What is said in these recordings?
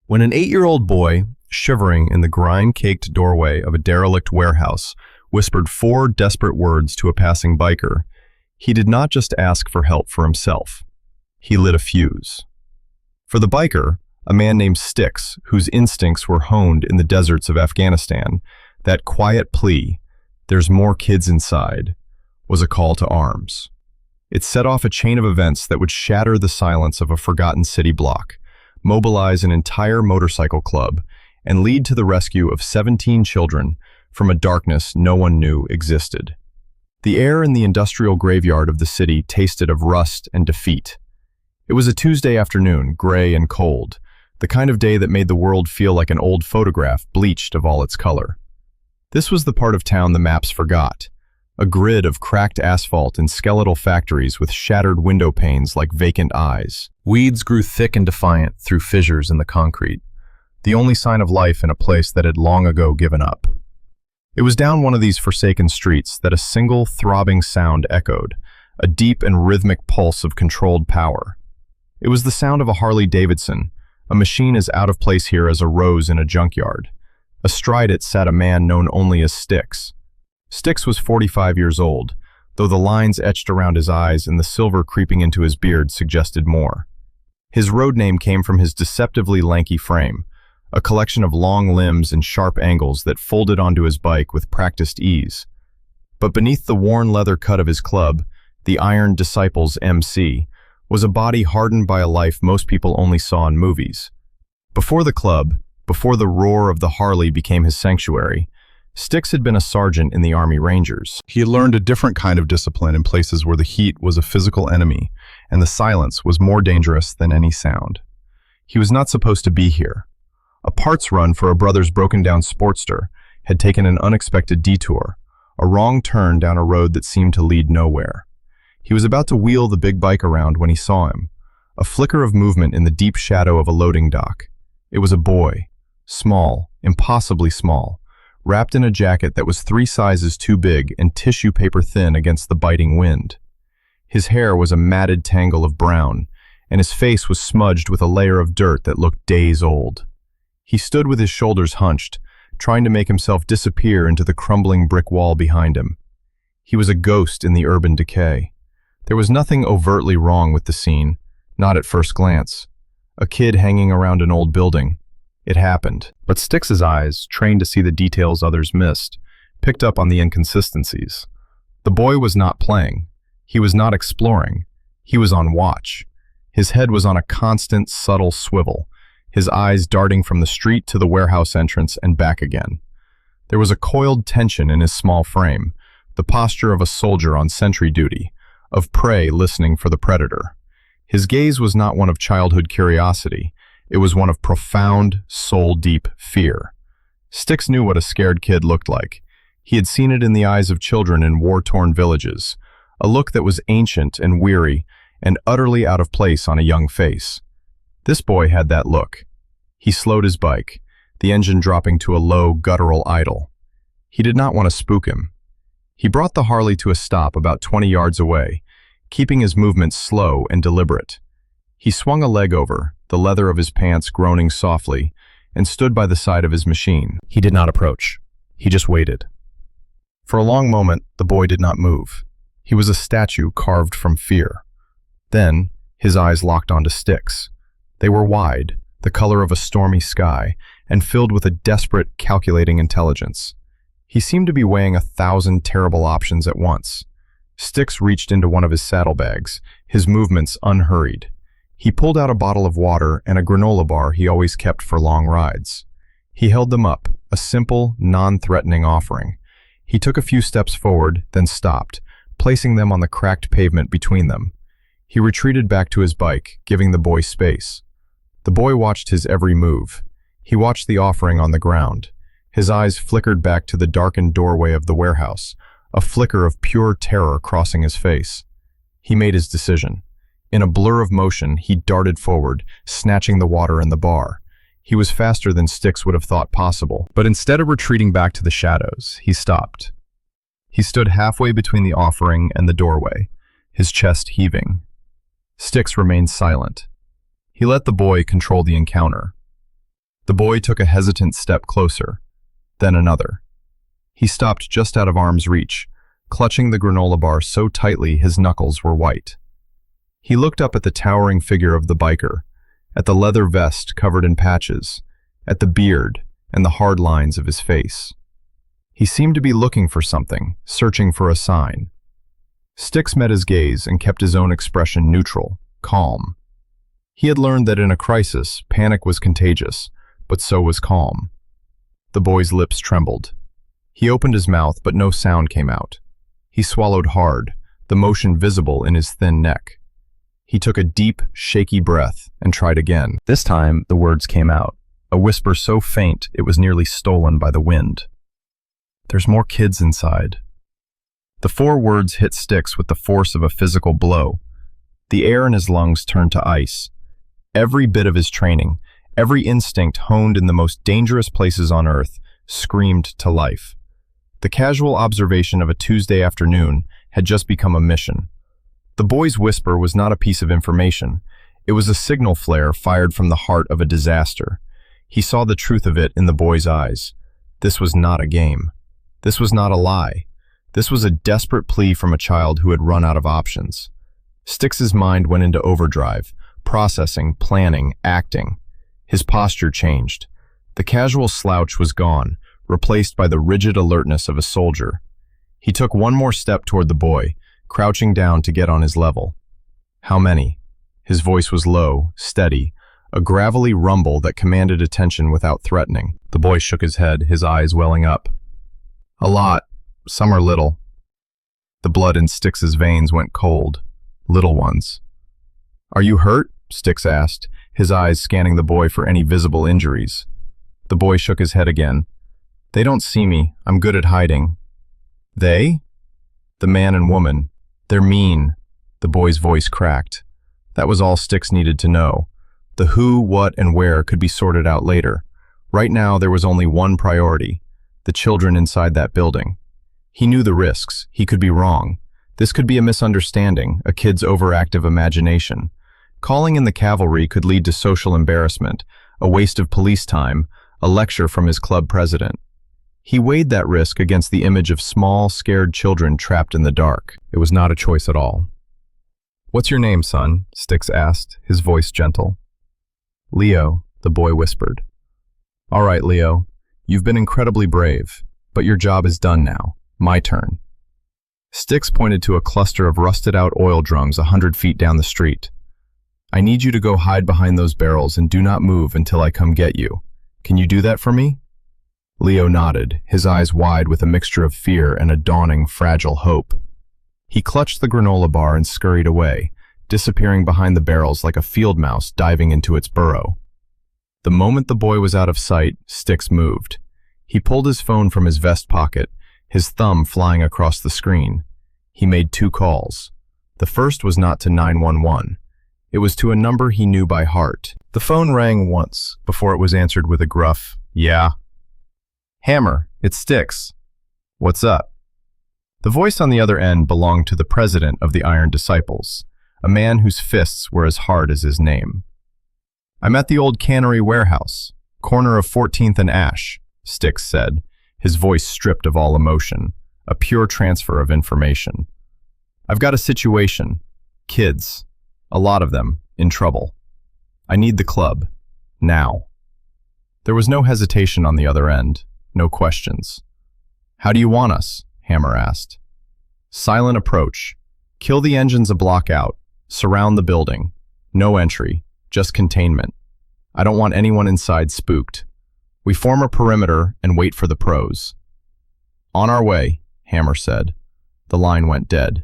When an 8-year-old boy, shivering in the grime-caked doorway of a derelict warehouse, whispered 4 desperate words to a passing biker, he did not just ask for help for himself. He lit a fuse. For the biker, a man named Styx, whose instincts were honed in the deserts of Afghanistan, that quiet plea, "There's more kids inside," was a call to arms. It set off a chain of events that would shatter the silence of a forgotten city block, mobilize an entire motorcycle club, and lead to the rescue of 17 children from a darkness no one knew existed. The air in the industrial graveyard of the city tasted of rust and defeat. It was a Tuesday afternoon, gray and cold, the kind of day that made the world feel like an old photograph bleached of all its color. This was the part of town the maps forgot, a grid of cracked asphalt and skeletal factories with shattered window panes like vacant eyes. Weeds grew thick and defiant through fissures in the concrete, the only sign of life in a place that had long ago given up. It was down one of these forsaken streets that a single throbbing sound echoed, a deep and rhythmic pulse of controlled power. It was the sound of a Harley-Davidson, a machine as out of place here as a rose in a junkyard. Astride it sat a man known only as Styx. Styx was 45 years old, though the lines etched around his eyes and the silver creeping into his beard suggested more. His road name came from his deceptively lanky frame, a collection of long limbs and sharp angles that folded onto his bike with practiced ease. But beneath the worn leather cut of his club, the Iron Disciples MC, was a body hardened by a life most people only saw in movies. Before the club, before the roar of the Harley became his sanctuary, Styx had been a sergeant in the Army Rangers. He had learned a different kind of discipline in places where the heat was a physical enemy and the silence was more dangerous than any sound. He was not supposed to be here. A parts run for a brother's broken-down Sportster had taken an unexpected detour, a wrong turn down a road that seemed to lead nowhere. He was about to wheel the big bike around when he saw him, a flicker of movement in the deep shadow of a loading dock. It was a boy, small, impossibly small, wrapped in a jacket that was 3 sizes too big and tissue paper thin against the biting wind. His hair was a matted tangle of brown, and his face was smudged with a layer of dirt that looked days old. He stood with his shoulders hunched, trying to make himself disappear into the crumbling brick wall behind him. He was a ghost in the urban decay. There was nothing overtly wrong with the scene, not at first glance. A kid hanging around an old building. It happened. But Styx's eyes, trained to see the details others missed, picked up on the inconsistencies. The boy was not playing. He was not exploring. He was on watch. His head was on a constant, subtle swivel, his eyes darting from the street to the warehouse entrance and back again. There was a coiled tension in his small frame, the posture of a soldier on sentry duty, of prey listening for the predator. His gaze was not one of childhood curiosity. It was one of profound, soul-deep fear. Styx knew what a scared kid looked like. He had seen it in the eyes of children in war-torn villages, a look that was ancient and weary and utterly out of place on a young face. This boy had that look. He slowed his bike, the engine dropping to a low, guttural idle. He did not want to spook him. He brought the Harley to a stop about 20 yards away, keeping his movements slow and deliberate. He swung a leg over, the leather of his pants groaning softly, and stood by the side of his machine. He did not approach. He just waited. For a long moment, the boy did not move. He was a statue carved from fear. Then, his eyes locked onto Styx. They were wide, the color of a stormy sky, and filled with a desperate, calculating intelligence. He seemed to be weighing 1,000 terrible options at once. Styx reached into one of his saddlebags, his movements unhurried. He pulled out a bottle of water and a granola bar he always kept for long rides. He held them up, a simple, non-threatening offering. He took a few steps forward, then stopped, placing them on the cracked pavement between them. He retreated back to his bike, giving the boy space. The boy watched his every move. He watched the offering on the ground. His eyes flickered back to the darkened doorway of the warehouse, a flicker of pure terror crossing his face. He made his decision. In a blur of motion, he darted forward, snatching the water and the bar. He was faster than Styx would have thought possible, but instead of retreating back to the shadows, he stopped. He stood halfway between the offering and the doorway, his chest heaving. Styx remained silent. He let the boy control the encounter. The boy took a hesitant step closer, then another. He stopped just out of arm's reach, clutching the granola bar so tightly his knuckles were white. He looked up at the towering figure of the biker, at the leather vest covered in patches, at the beard and the hard lines of his face. He seemed to be looking for something, searching for a sign. Styx met his gaze and kept his own expression neutral, calm. He had learned that in a crisis, panic was contagious, but so was calm. The boy's lips trembled. He opened his mouth, but no sound came out. He swallowed hard, the motion visible in his thin neck. He took a deep, shaky breath and tried again. This time, the words came out, a whisper so faint it was nearly stolen by the wind. "There's more kids inside." The 4 words hit Styx with the force of a physical blow. The air in his lungs turned to ice. Every bit of his training, every instinct honed in the most dangerous places on Earth, screamed to life. The casual observation of a Tuesday afternoon had just become a mission. The boy's whisper was not a piece of information. It was a signal flare fired from the heart of a disaster. He saw the truth of it in the boy's eyes. This was not a game. This was not a lie. This was a desperate plea from a child who had run out of options. Styx's mind went into overdrive, processing, planning, acting. His posture changed. The casual slouch was gone, replaced by the rigid alertness of a soldier. He took one more step toward the boy, crouching down to get on his level. "How many?" His voice was low, steady, a gravelly rumble that commanded attention without threatening. The boy shook his head, his eyes welling up. "A lot. Some are little." The blood in Styx's veins went cold. Little ones. "Are you hurt?" Styx asked, his eyes scanning the boy for any visible injuries. The boy shook his head again. "They don't see me. I'm good at hiding." "They?" "The man and woman. They're mean." The boy's voice cracked. That was all Styx needed to know. The who, what, and where could be sorted out later. Right now, there was only one priority: the children inside that building. He knew the risks. He could be wrong. This could be a misunderstanding, a kid's overactive imagination. Calling in the cavalry could lead to social embarrassment, a waste of police time, a lecture from his club president. He weighed that risk against the image of small, scared children trapped in the dark. It was not a choice at all. "What's your name, son?" Styx asked, his voice gentle. "Leo," the boy whispered. "All right, Leo. You've been incredibly brave, but your job is done now. My turn." Styx pointed to a cluster of rusted-out oil drums 100 feet down the street. "I need you to go hide behind those barrels and do not move until I come get you. Can you do that for me?" Leo nodded, his eyes wide with a mixture of fear and a dawning, fragile hope. He clutched the granola bar and scurried away, disappearing behind the barrels like a field mouse diving into its burrow. The moment the boy was out of sight, Styx moved. He pulled his phone from his vest pocket, his thumb flying across the screen. He made 2 calls. The first was not to 911. It was to a number he knew by heart. The phone rang once before it was answered with a gruff, "Yeah." "Hammer, it's Styx. What's up?" The voice on the other end belonged to the president of the Iron Disciples, a man whose fists were as hard as his name. "I'm at the old cannery warehouse, corner of 14th and Ash," Styx said, his voice stripped of all emotion, a pure transfer of information. "I've got a situation. Kids, a lot of them, in trouble. I need the club. Now." There was no hesitation on the other end, no questions. "How do you want us?" Hammer asked. "Silent approach. Kill the engines a block out. Surround the building. No entry, just containment. I don't want anyone inside spooked. We form a perimeter and wait for the pros." "On our way," Hammer said. The line went dead.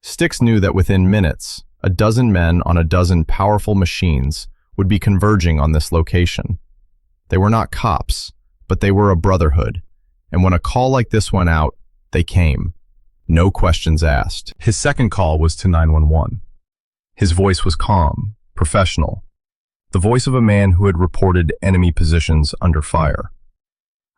Styx knew that within minutes, a dozen men on a dozen powerful machines would be converging on this location. They were not cops, but they were a brotherhood, and when a call like this went out, they came. No questions asked. His second call was to 911. His voice was calm, professional, the voice of a man who had reported enemy positions under fire.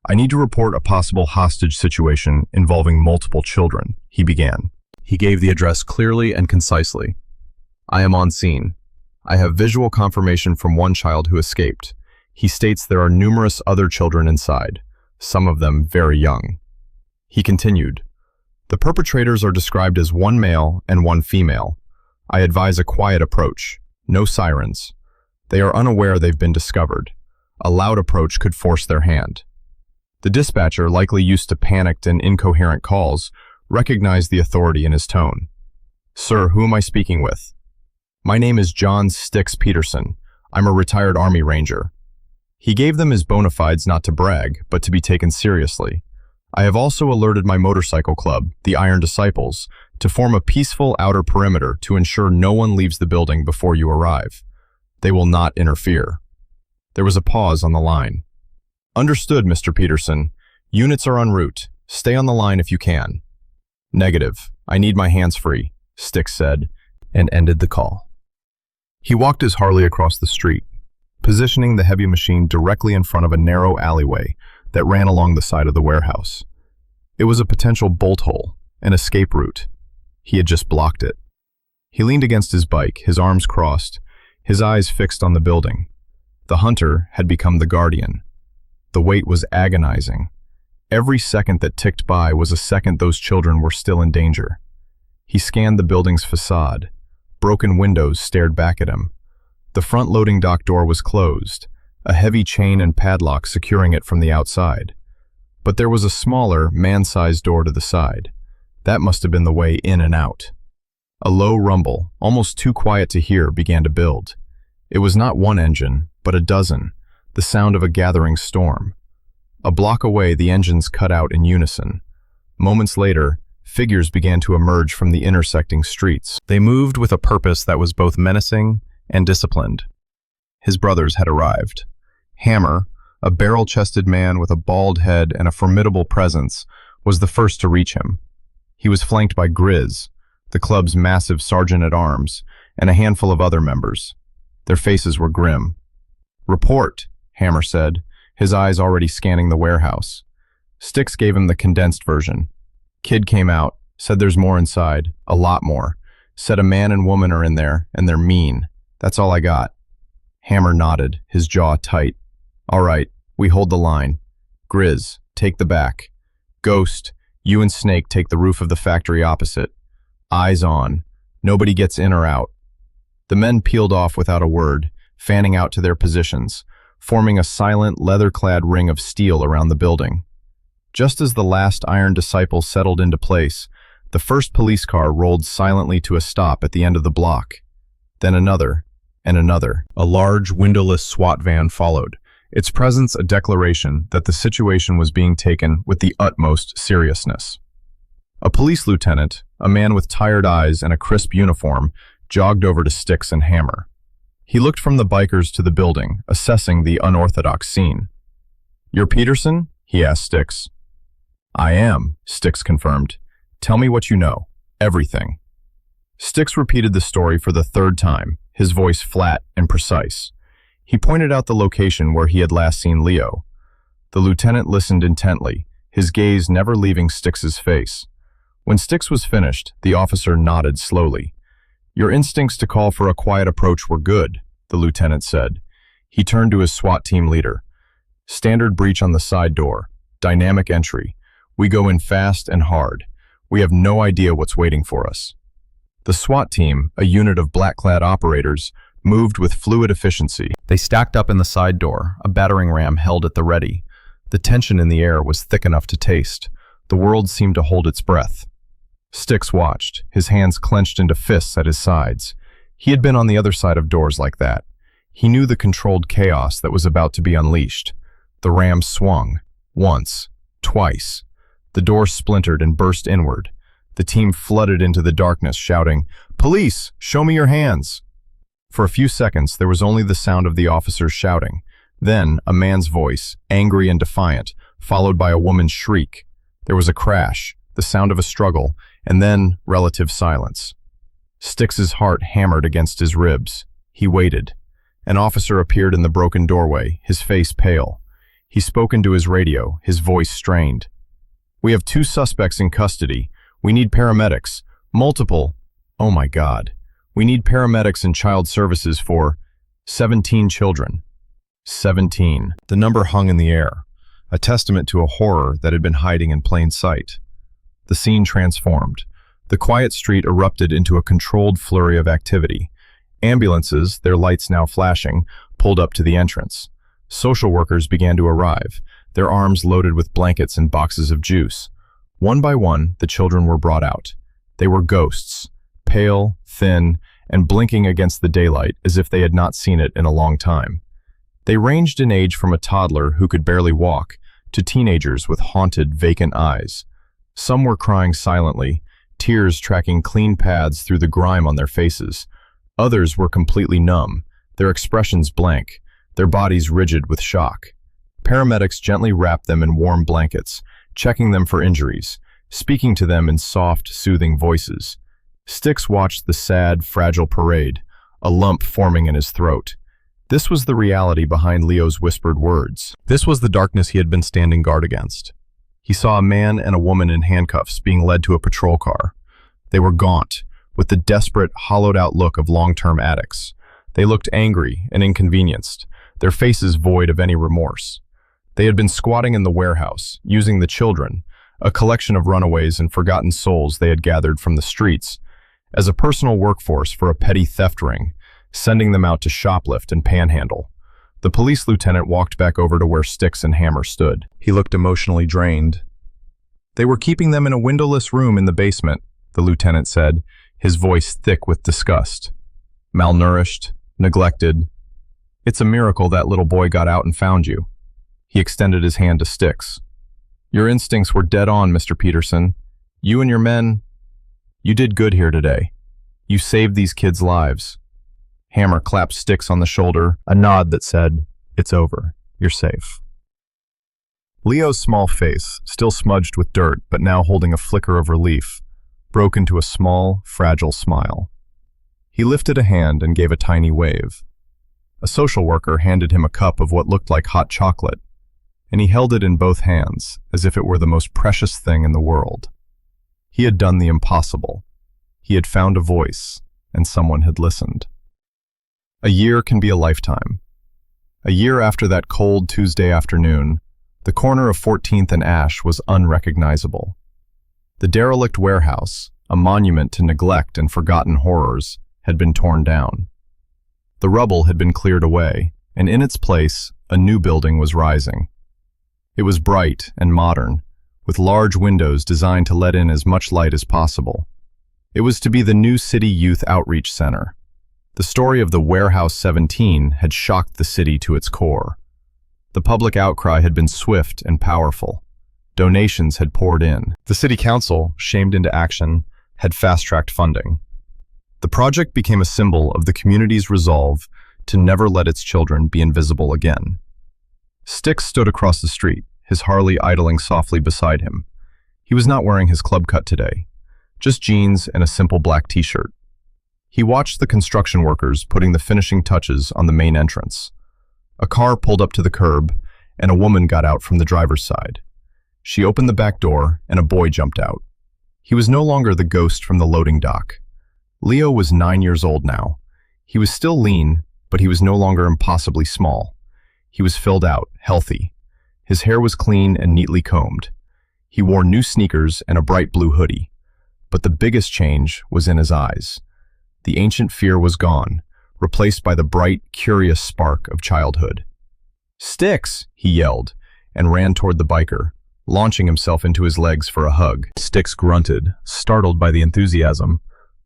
"I need to report a possible hostage situation involving multiple children," he began. He gave the address clearly and concisely. "I am on scene. I have visual confirmation from one child who escaped. He states there are numerous other children inside, some of them very young. He continued, "The perpetrators are described as one male and one female. I advise a quiet approach, no sirens. They are unaware they've been discovered. A loud approach could force their hand." The dispatcher, likely used to panicked and incoherent calls, recognized the authority in his tone. "Sir, who am I speaking with?" "My name is John Sticks Peterson. I'm a retired Army Ranger." He gave them his bona fides not to brag, but to be taken seriously. "I have also alerted my motorcycle club, the Iron Disciples, to form a peaceful outer perimeter to ensure no one leaves the building before you arrive. They will not interfere." There was a pause on the line. "Understood, Mr. Peterson. Units are en route. Stay on the line if you can." "Negative. I need my hands free," Sticks said, and ended the call. He walked his Harley across the street, positioning the heavy machine directly in front of a narrow alleyway that ran along the side of the warehouse. It was a potential bolt hole, an escape route. He had just blocked it. He leaned against his bike, his arms crossed, his eyes fixed on the building. The hunter had become the guardian. The wait was agonizing. Every second that ticked by was a second those children were still in danger. He scanned the building's facade. Broken windows stared back at him. The front loading dock door was closed, a heavy chain and padlock securing it from the outside. But there was a smaller, man-sized door to the side. That must have been the way in and out. A low rumble, almost too quiet to hear, began to build. It was not one engine, but a dozen, the sound of a gathering storm. A block away, the engines cut out in unison. Moments later, figures began to emerge from the intersecting streets. They moved with a purpose that was both menacing and disciplined. His brothers had arrived. Hammer, a barrel-chested man with a bald head and a formidable presence, was the first to reach him. He was flanked by Grizz, the club's massive sergeant-at-arms, and a handful of other members. Their faces were grim. "Report," Hammer said, his eyes already scanning the warehouse. Sticks gave him the condensed version. "Kid came out, said there's more inside, a lot more. Said a man and woman are in there, and they're mean. That's all I got." Hammer nodded, his jaw tight. "All right, we hold the line. Grizz, take the back. Ghost, you and Snake take the roof of the factory opposite. Eyes on. Nobody gets in or out." The men peeled off without a word, fanning out to their positions, forming a silent, leather-clad ring of steel around the building. Just as the last Iron Disciple settled into place, the first police car rolled silently to a stop at the end of the block. Then another, and another. A large, windowless SWAT van followed, its presence a declaration that the situation was being taken with the utmost seriousness. A police lieutenant, a man with tired eyes and a crisp uniform, jogged over to Sticks and Hammer. He looked from the bikers to the building, assessing the unorthodox scene. "You're Peterson?" he asked Sticks. "I am," Sticks confirmed. "Tell me what you know. Everything." Sticks repeated the story for the third time, his voice flat and precise. He pointed out the location where he had last seen Leo. The lieutenant listened intently, his gaze never leaving Sticks's face. When Sticks was finished, the officer nodded slowly. "Your instincts to call for a quiet approach were good," the lieutenant said. He turned to his SWAT team leader. "Standard breach on the side door. Dynamic entry. We go in fast and hard. We have no idea what's waiting for us." The SWAT team, a unit of black-clad operators, moved with fluid efficiency. They stacked up in the side door, a battering ram held at the ready. The tension in the air was thick enough to taste. The world seemed to hold its breath. Sticks watched, his hands clenched into fists at his sides. He had been on the other side of doors like that. He knew the controlled chaos that was about to be unleashed. The ram swung. Once. Twice. The door splintered and burst inward. The team flooded into the darkness, shouting, "Police, show me your hands!" For a few seconds, there was only the sound of the officers shouting. Then, a man's voice, angry and defiant, followed by a woman's shriek. There was a crash, the sound of a struggle, and then relative silence. Sticks's heart hammered against his ribs. He waited. An officer appeared in the broken doorway, his face pale. He spoke into his radio, his voice strained. "We have 2 suspects in custody. We need paramedics. Multiple. Oh my God. We need paramedics and child services for 17 children." 17. The number hung in the air, a testament to a horror that had been hiding in plain sight. The scene transformed. The quiet street erupted into a controlled flurry of activity. Ambulances, their lights now flashing, pulled up to the entrance. Social workers began to arrive, their arms loaded with blankets and boxes of juice. One by one, the children were brought out. They were ghosts, pale, thin, and blinking against the daylight as if they had not seen it in a long time. They ranged in age from a toddler who could barely walk to teenagers with haunted, vacant eyes. Some were crying silently, tears tracking clean paths through the grime on their faces. Others were completely numb, their expressions blank, their bodies rigid with shock. Paramedics gently wrapped them in warm blankets, checking them for injuries, speaking to them in soft, soothing voices. Styx watched the sad, fragile parade, a lump forming in his throat. This was the reality behind Leo's whispered words. This was the darkness he had been standing guard against. He saw a man and a woman in handcuffs being led to a patrol car. They were gaunt, with the desperate, hollowed-out look of long-term addicts. They looked angry and inconvenienced, their faces void of any remorse. They had been squatting in the warehouse, using the children, a collection of runaways and forgotten souls they had gathered from the streets, as a personal workforce for a petty theft ring, sending them out to shoplift and panhandle. The police lieutenant walked back over to where Styx and Hammer stood. He looked emotionally drained. They were keeping them in a windowless room in the basement, the lieutenant said, his voice thick with disgust. Malnourished, neglected. It's a miracle that little boy got out and found you. He extended his hand to Styx. Your instincts were dead on, Mr. Peterson. You and your men, you did good here today. You saved these kids' lives. Hammer clapped Styx on the shoulder, a nod that said, It's over. You're safe. Leo's small face, still smudged with dirt but now holding a flicker of relief, broke into a small, fragile smile. He lifted a hand and gave a tiny wave. A social worker handed him a cup of what looked like hot chocolate, and he held it in both hands as if it were the most precious thing in the world. He had done the impossible. He had found a voice, and someone had listened. A year can be a lifetime. A year after that cold Tuesday afternoon, the corner of 14th and Ash was unrecognizable. The derelict warehouse, a monument to neglect and forgotten horrors, had been torn down. The rubble had been cleared away, and in its place, a new building was rising. It was bright and modern, with large windows designed to let in as much light as possible. It was to be the new City Youth Outreach Center. The story of the Warehouse 17 had shocked the city to its core. The public outcry had been swift and powerful. Donations had poured in. The city council, shamed into action, had fast-tracked funding. The project became a symbol of the community's resolve to never let its children be invisible again. Styx stood across the street, his Harley idling softly beside him. He was not wearing his club cut today, just jeans and a simple black t-shirt. He watched the construction workers putting the finishing touches on the main entrance. A car pulled up to the curb, and a woman got out from the driver's side. She opened the back door, and a boy jumped out. He was no longer the ghost from the loading dock. Leo was 9 years old now. He was still lean, but he was no longer impossibly small. He was filled out, healthy. His hair was clean and neatly combed. He wore new sneakers and a bright blue hoodie. But the biggest change was in his eyes. The ancient fear was gone, replaced by the bright, curious spark of childhood. "Styx!" he yelled, and ran toward the biker, launching himself into his legs for a hug. Styx grunted, startled by the enthusiasm,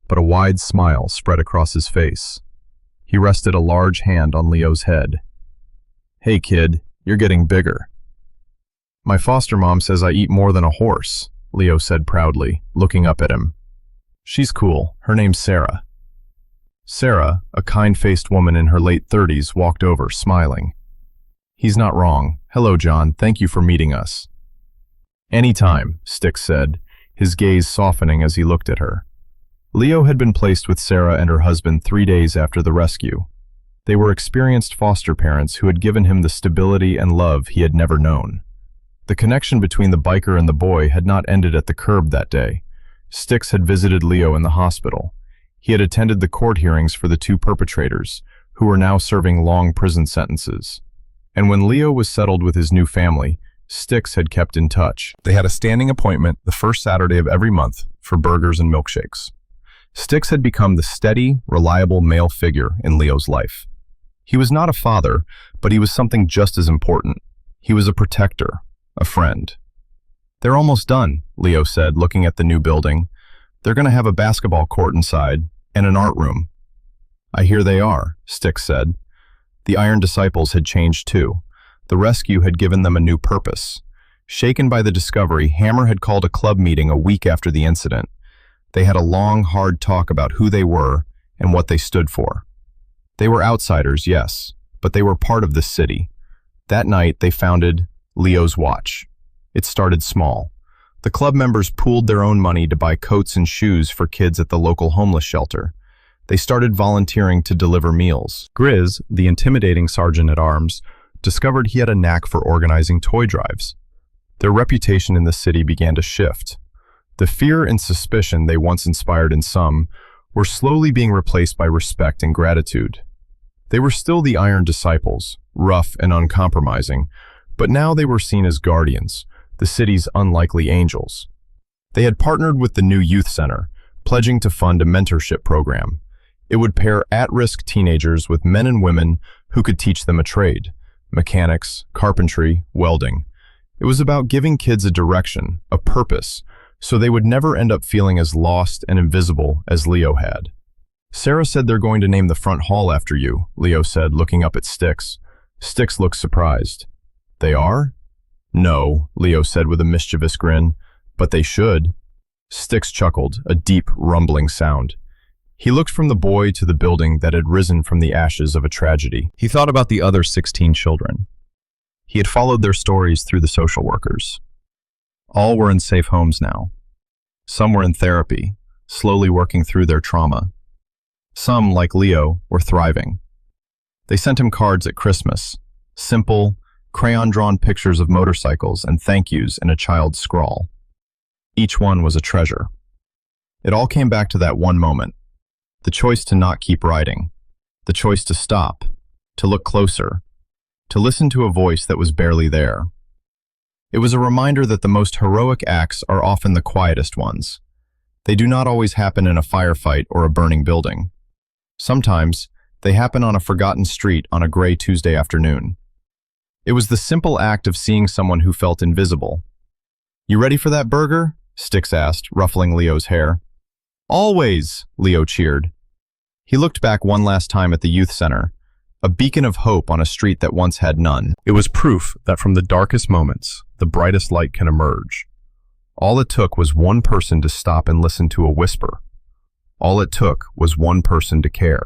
but a wide smile spread across his face. He rested a large hand on Leo's head. "Hey kid, you're getting bigger." "My foster mom says I eat more than a horse," Leo said proudly, looking up at him. "She's cool. Her name's Sarah." Sarah, a kind-faced woman in her late 30s, walked over, smiling. "He's not wrong. Hello, John. Thank you for meeting us." "Anytime," Styx said, his gaze softening as he looked at her. Leo had been placed with Sarah and her husband 3 days after the rescue. They were experienced foster parents who had given him the stability and love he had never known. The connection between the biker and the boy had not ended at the curb that day. Styx had visited Leo in the hospital. He had attended the court hearings for the 2 perpetrators, who were now serving long prison sentences. And when Leo was settled with his new family, Styx had kept in touch. They had a standing appointment the first Saturday of every month for burgers and milkshakes. Styx had become the steady, reliable male figure in Leo's life. He was not a father, but he was something just as important. He was a protector, a friend. "They're almost done," Leo said, looking at the new building. "They're going to have a basketball court inside and an art room." "I hear they are," Styx said. The Iron Disciples had changed too. The rescue had given them a new purpose. Shaken by the discovery, Hammer had called a club meeting a week after the incident. They had a long, hard talk about who they were and what they stood for. They were outsiders, yes, but they were part of this city. That night, they founded Leo's Watch. It started small. The club members pooled their own money to buy coats and shoes for kids at the local homeless shelter. They started volunteering to deliver meals. Grizz, the intimidating sergeant-at-arms, discovered he had a knack for organizing toy drives. Their reputation in the city began to shift. The fear and suspicion they once inspired in some were slowly being replaced by respect and gratitude. They were still the Iron Disciples, rough and uncompromising, but now they were seen as guardians, the city's unlikely angels. They had partnered with the new youth center, pledging to fund a mentorship program. It would pair at-risk teenagers with men and women who could teach them a trade: mechanics, carpentry, welding. It was about giving kids a direction, a purpose, so they would never end up feeling as lost and invisible as Leo had. "Sarah said they're going to name the front hall after you," Leo said, looking up at Styx. Styx looked surprised. "They are?" "No," Leo said with a mischievous grin, "but they should." Styx chuckled, a deep, rumbling sound. He looked from the boy to the building that had risen from the ashes of a tragedy. He thought about the other 16 children. He had followed their stories through the social workers. All were in safe homes now. Some were in therapy, slowly working through their trauma. Some, like Leo, were thriving. They sent him cards at Christmas, simple, crayon-drawn pictures of motorcycles and thank yous in a child's scrawl. Each one was a treasure. It all came back to that one moment. The choice to not keep riding. The choice to stop, to look closer, to listen to a voice that was barely there. It was a reminder that the most heroic acts are often the quietest ones. They do not always happen in a firefight or a burning building. Sometimes, they happen on a forgotten street on a gray Tuesday afternoon. It was the simple act of seeing someone who felt invisible. "You ready for that burger?" Styx asked, ruffling Leo's hair. "Always," Leo cheered. He looked back one last time at the youth center, a beacon of hope on a street that once had none. It was proof that from the darkest moments, the brightest light can emerge. All it took was one person to stop and listen to a whisper. All it took was one person to care.